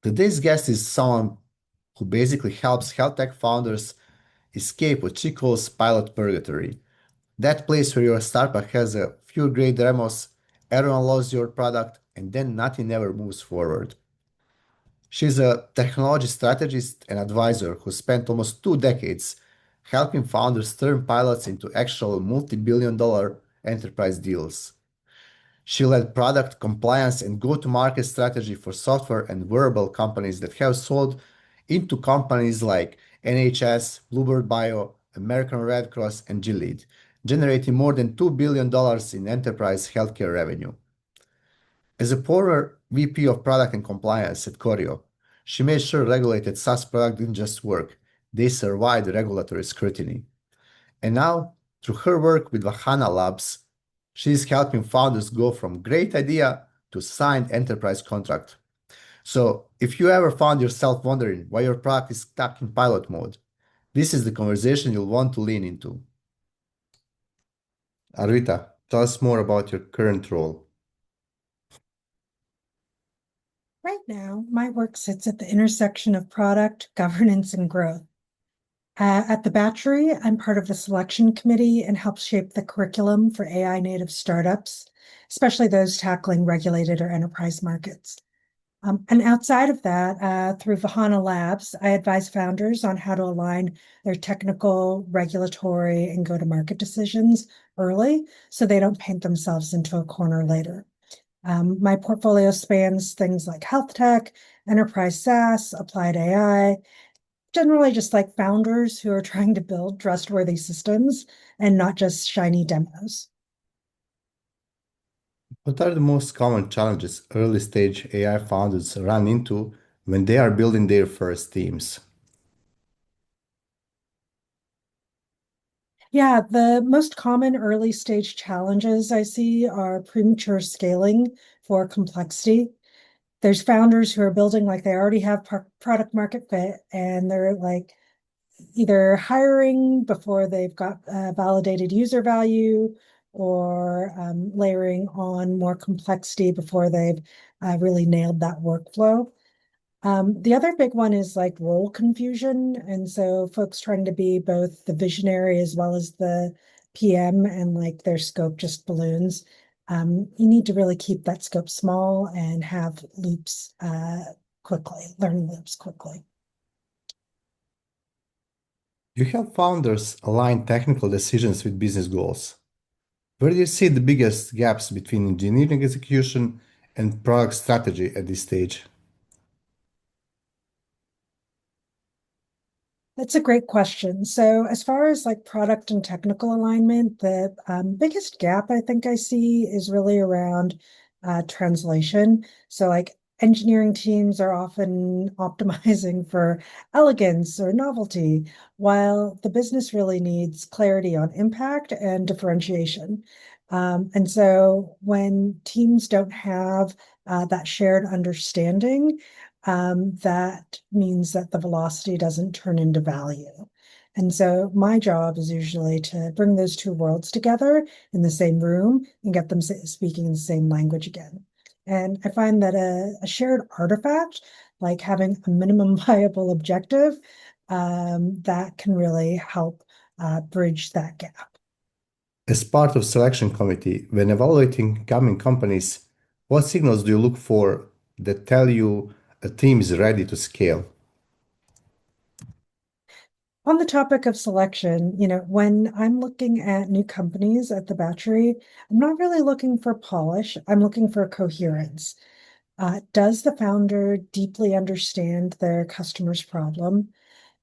Today's guest is someone who basically helps health tech founders escape what she calls pilot purgatory. That place where your startup has a few great demos, everyone loves your product, and then nothing ever moves forward. She's a technology strategist and advisor who spent almost 2 decades helping founders turn pilots into actual multi-billion dollar enterprise deals. She led product compliance and go-to-market strategy for software and wearable companies that have sold into companies like NHS, Bluebird Bio, American Red Cross, and Gilead, generating more than $2 billion in enterprise healthcare revenue. As a former VP of product and compliance at Corio, she made sure regulated SaaS products didn't just work, they survived regulatory scrutiny. And now, through her work with Vahana Labs, she's helping founders go from great idea to signed enterprise contract. So, if you ever found yourself wondering why your product is stuck in pilot mode, this is the conversation you'll want to lean into. Arvita, tell us more about your current role. Right now, my work sits at the intersection of product, governance, and growth. At the Battery, I'm part of the selection committee and help shape the curriculum for AI native startups, especially those tackling regulated or enterprise markets. And outside of that, through Vahana Labs, I advise founders on how to align their technical, regulatory, and go-to-market decisions early so they don't paint themselves into a corner later. My portfolio spans things like health tech, enterprise SaaS, applied AI, generally just like founders who are trying to build trustworthy systems and not just shiny demos. What are the most common challenges early stage AI founders run into when they are building their first teams? Yeah, the most common early stage challenges I see are premature scaling for complexity. There's founders who are building like they already have product market fit and they're like either hiring before they've got validated user value or layering on more complexity before they've really nailed that workflow. The other big one is like role confusion. And so folks trying to be both the visionary as well as the PM and like their scope just balloons. You need to really keep that scope small and have loops quickly, learning loops quickly. You help founders align technical decisions with business goals. Where do you see the biggest gaps between engineering execution and product strategy at this stage? That's a great question. So, as far as like product and technical alignment, the biggest gap I think I see is really around translation. So, like engineering teams are often optimizing for elegance or novelty, while the business really needs clarity on impact and differentiation. And so, when teams don't have that shared understanding, that means that the velocity doesn't turn into value. And so my job is usually to bring those two worlds together in the same room and get them speaking in the same language again. And I find that a shared artifact, like having a minimum viable objective, that can really help bridge that gap. As part of selection committee, when evaluating coming companies, what signals do you look for that tell you a team is ready to scale? On the topic of selection, when I'm looking at new companies at the Battery, I'm not really looking for polish. I'm looking for coherence. Does the founder deeply understand their customer's problem?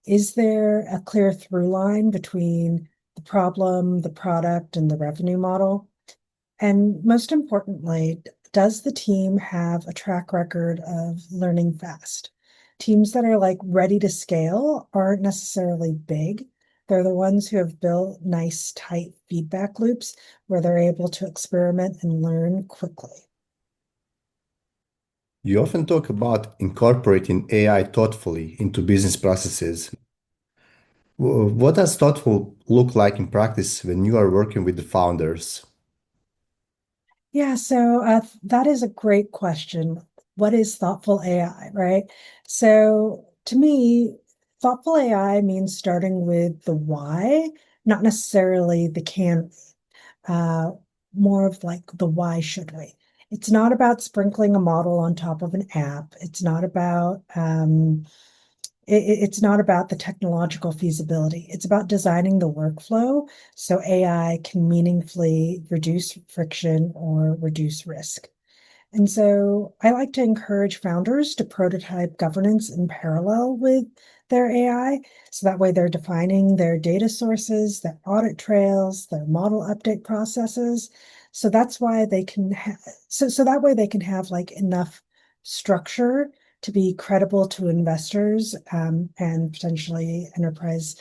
Is there a clear through line between the problem, the product, and the revenue model? And most importantly, does the team have a track record of learning fast? Teams that are like ready to scale aren't necessarily big. They're the ones who have built nice, tight feedback loops where they're able to experiment and learn quickly. You often talk about incorporating AI thoughtfully into business processes. What does thoughtful look like in practice when you are working with the founders? Yeah, so that is a great question. what is thoughtful AI, right? So to me, thoughtful AI means starting with the why, not necessarily the can, uh, more of like the why should we. It's not about sprinkling a model on top of an app. It's not about the technological feasibility. It's about designing the workflow so AI can meaningfully reduce friction or reduce risk. And so I like to encourage founders to prototype governance in parallel with their AI. So that way they're defining their data sources, their audit trails, their model update processes. So that's why they can so that way they can have like enough structure to be credible to investors and potentially enterprise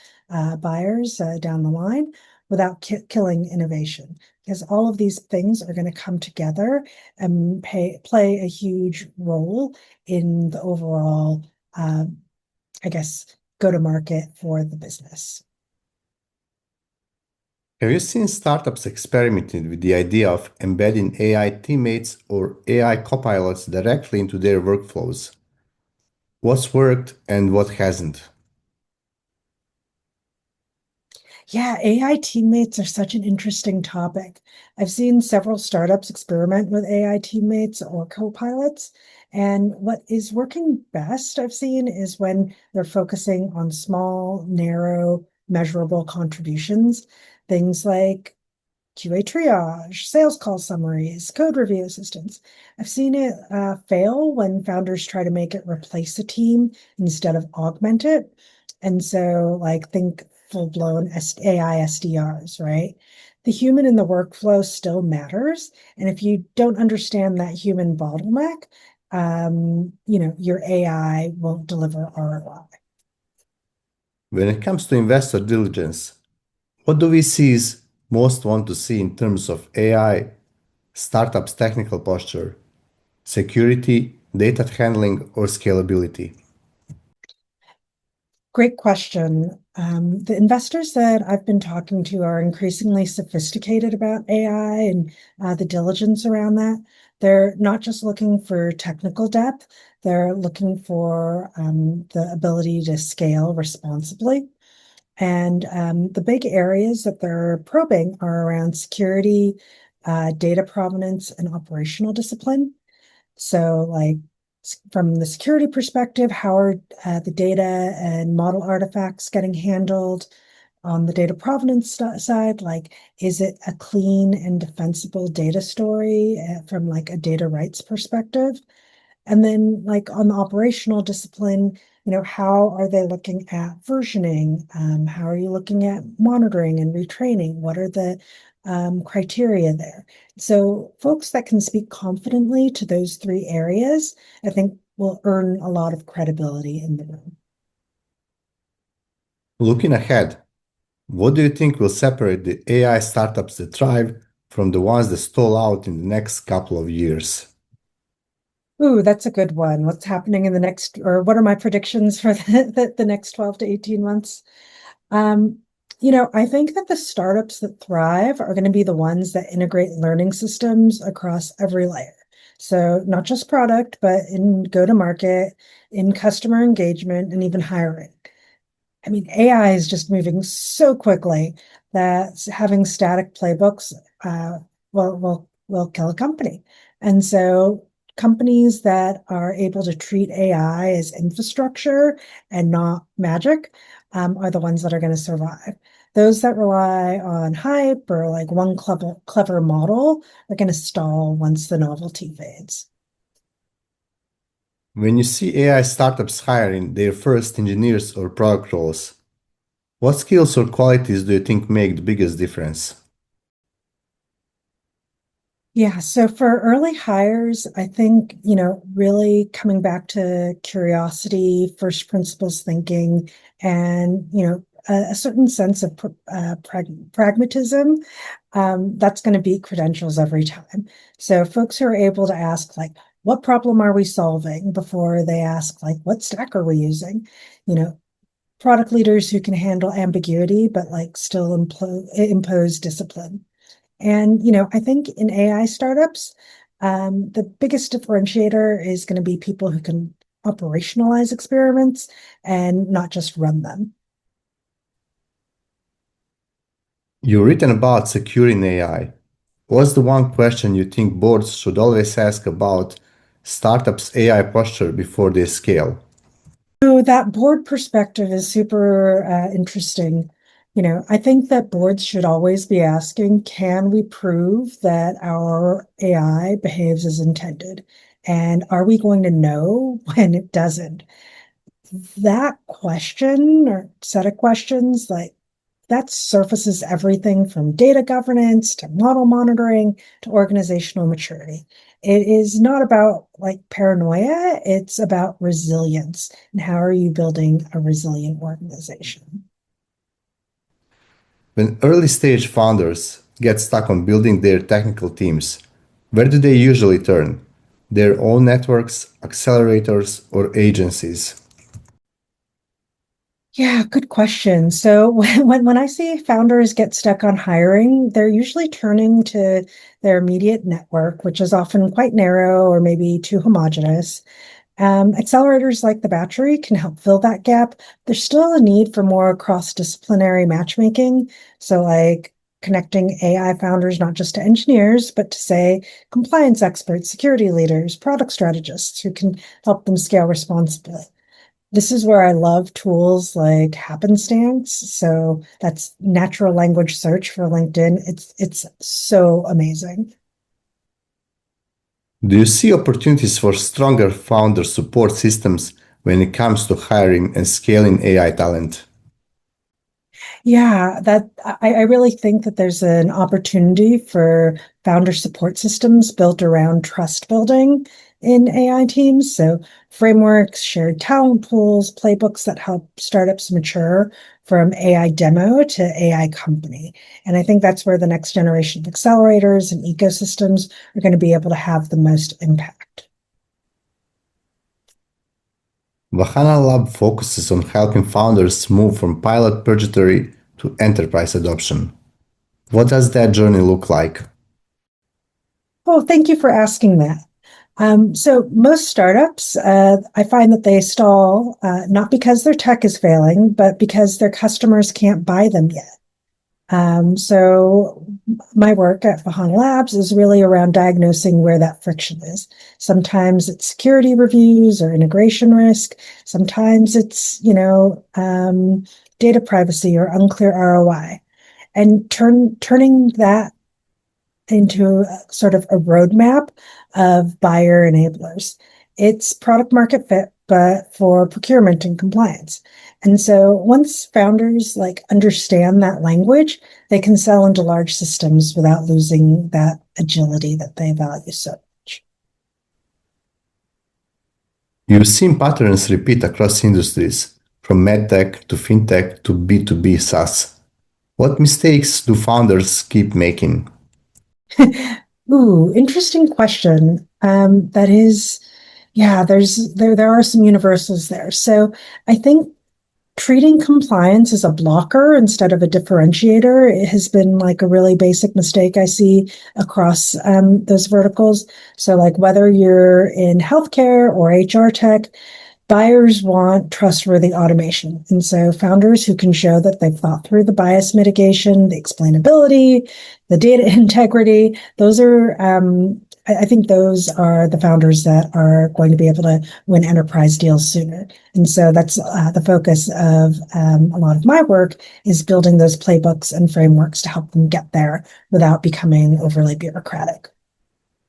buyers down the line without killing innovation. Because all of these things are going to come together and play a huge role in the overall, I guess, go to market for the business. Have you seen startups experimenting with the idea of embedding AI teammates or AI copilots directly into their workflows? What's worked and what hasn't? Yeah, AI teammates are such an interesting topic. I've seen several startups experiment with AI teammates or co-pilots, and what is working best I've seen is when they're focusing on small, narrow, measurable contributions, things like QA triage, sales call summaries, code review assistance. I've seen it fail when founders try to make it replace a team instead of augment it. And so, like, think full-blown AI SDRs, right? The human in the workflow still matters. And if you don't understand that human bottleneck, your AI won't deliver ROI. When it comes to investor diligence, what do we see is most want to see in terms of AI startups' technical posture, security, data handling, or scalability? Great question. The investors that I've been talking to are increasingly sophisticated about AI and the diligence around that. They're not just looking for technical depth, they're looking for the ability to scale responsibly. And the big areas that they're probing are around security, data provenance, and operational discipline. So, like from the security perspective, how are the data and model artifacts getting handled? On the data provenance side, like is it a clean and defensible data story from like a data rights perspective? And then, like on the operational discipline, how are they looking at versioning? How are you looking at monitoring and retraining? What are the criteria there? So, folks that can speak confidently to those three areas, I think will earn a lot of credibility in the room. Looking ahead, what do you think will separate the AI startups that thrive from the ones that stall out in the next couple of years? Ooh, that's a good one. What's happening in the next, or what are my predictions for the next 12 to 18 months? Um, I think that the startups that thrive are going to be the ones that integrate learning systems across every layer. So not just product, but in go-to-market, in customer engagement, and even hiring. I mean, AI is just moving so quickly that having static playbooks uh, will kill a company. And so companies that are able to treat AI as infrastructure and not magic are the ones that are going to survive. Those that rely on hype or like one clever model are going to stall once the novelty fades. When you see AI startups hiring their first engineers or product roles, what skills or qualities do you think make the biggest difference? Yeah, so for early hires, I think, really coming back to curiosity, first principles thinking, and, a certain sense of pragmatism, that's going to beat credentials every time. So folks who are able to ask, like, what problem are we solving before they ask, like, what stack are we using? You know, Product leaders who can handle ambiguity, but like still impose discipline. And, I think in AI startups, The biggest differentiator is going to be people who can operationalize experiments and not just run them. You've written about securing AI. What's the one question you think boards should always ask about startups' AI posture before they scale? So that board perspective is super interesting. I think that boards should always be asking, can we prove that our AI behaves as intended? And are we going to know when it doesn't? That question or set of questions, like that surfaces everything from data governance to model monitoring to organizational maturity. It is not about like paranoia, it's about resilience. And how are you building a resilient organization? When early stage founders get stuck on building their technical teams, where do they usually turn? Their own networks, accelerators, or agencies? Yeah, good question. So when I see founders get stuck on hiring, they're usually turning to their immediate network, which is often quite narrow or maybe too homogenous. Accelerators like the Battery can help fill that gap. There's still a need for more cross-disciplinary matchmaking. So, like connecting AI founders not just to engineers, but to say compliance experts, security leaders, product strategists who can help them scale responsibly. This is where I love tools like Happenstance. So that's natural language search for LinkedIn. It's so amazing. Do you see opportunities for stronger founder support systems when it comes to hiring and scaling AI talent? Yeah, that I really think that there's an opportunity for founder support systems built around trust building in AI teams. So frameworks, shared talent pools, playbooks that help startups mature from AI demo to AI company. And I think that's where the next generation of accelerators and ecosystems are going to be able to have the most impact. Vahana Lab focuses on helping founders move from pilot purgatory to enterprise adoption. What does that journey look like? Oh, thank you for asking that. So most startups, I find that they stall not because their tech is failing, but because their customers can't buy them yet. So my work at Vahana Labs is really around diagnosing where that friction is. Sometimes it's security reviews or integration risk. Sometimes it's, data privacy or unclear ROI. And turning that into sort of a roadmap of buyer enablers. It's product market fit, but for procurement and compliance. And so once founders like understand that language, they can sell into large systems without losing that agility that they value so much. You've seen patterns repeat across industries, from medtech to fintech to B2B SaaS. What mistakes do founders keep making? Ooh, interesting question. That is, yeah, there are some universals there. So I think treating compliance as a blocker instead of a differentiator it has been like a really basic mistake I see across those verticals. So, like whether you're in healthcare or HR tech, buyers want trustworthy automation. And so, founders who can show that they've thought through the bias mitigation, the explainability, the data integrity, those are I think those are the founders that are going to be able to win enterprise deals sooner. And so that's the focus of a lot of my work is building those playbooks and frameworks to help them get there without becoming overly bureaucratic.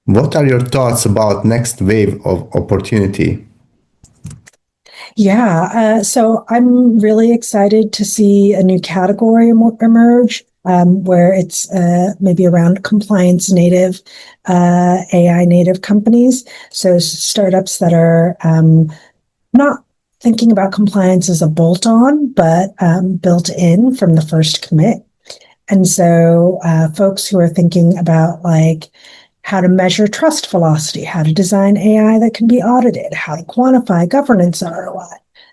What are your thoughts about next wave of opportunity? Yeah, so I'm really excited to see a new category emerge where it's maybe around compliance native, AI native companies. So startups that are not thinking about compliance as a bolt on, but built in from the first commit. And so folks who are thinking about like how to measure trust velocity, how to design AI that can be audited, how to quantify governance ROI.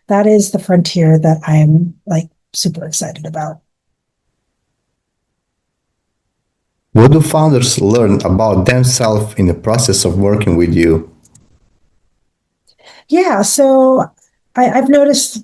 That is the frontier that I'm like super excited about. What do founders learn about themselves in the process of working with you? Yeah, so I've noticed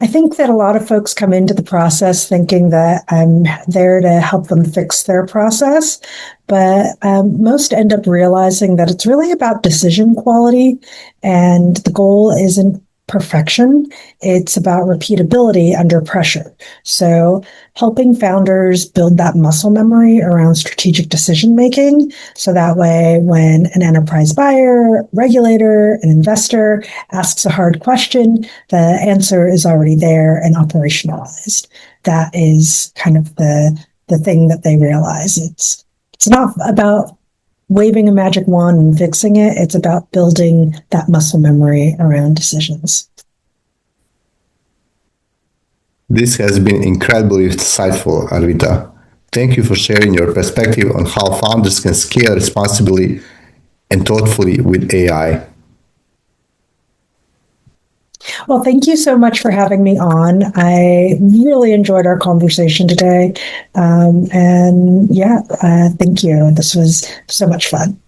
I think that a lot of folks come into the process thinking that I'm there to help them fix their process, but most end up realizing that it's really about decision quality, and the goal isn't perfection, it's about repeatability under pressure. So, helping founders build that muscle memory around strategic decision making. So that way, when an enterprise buyer, regulator, an investor asks a hard question, the answer is already there and operationalized. That is kind of the thing that they realize. It's not about waving a magic wand and fixing it. It's about building that muscle memory around decisions. This has been incredibly insightful, Arvita. Thank you for sharing your perspective on how founders can scale responsibly and thoughtfully with AI. Well, thank you so much for having me on. I really enjoyed our conversation today. And yeah, thank you. This was so much fun.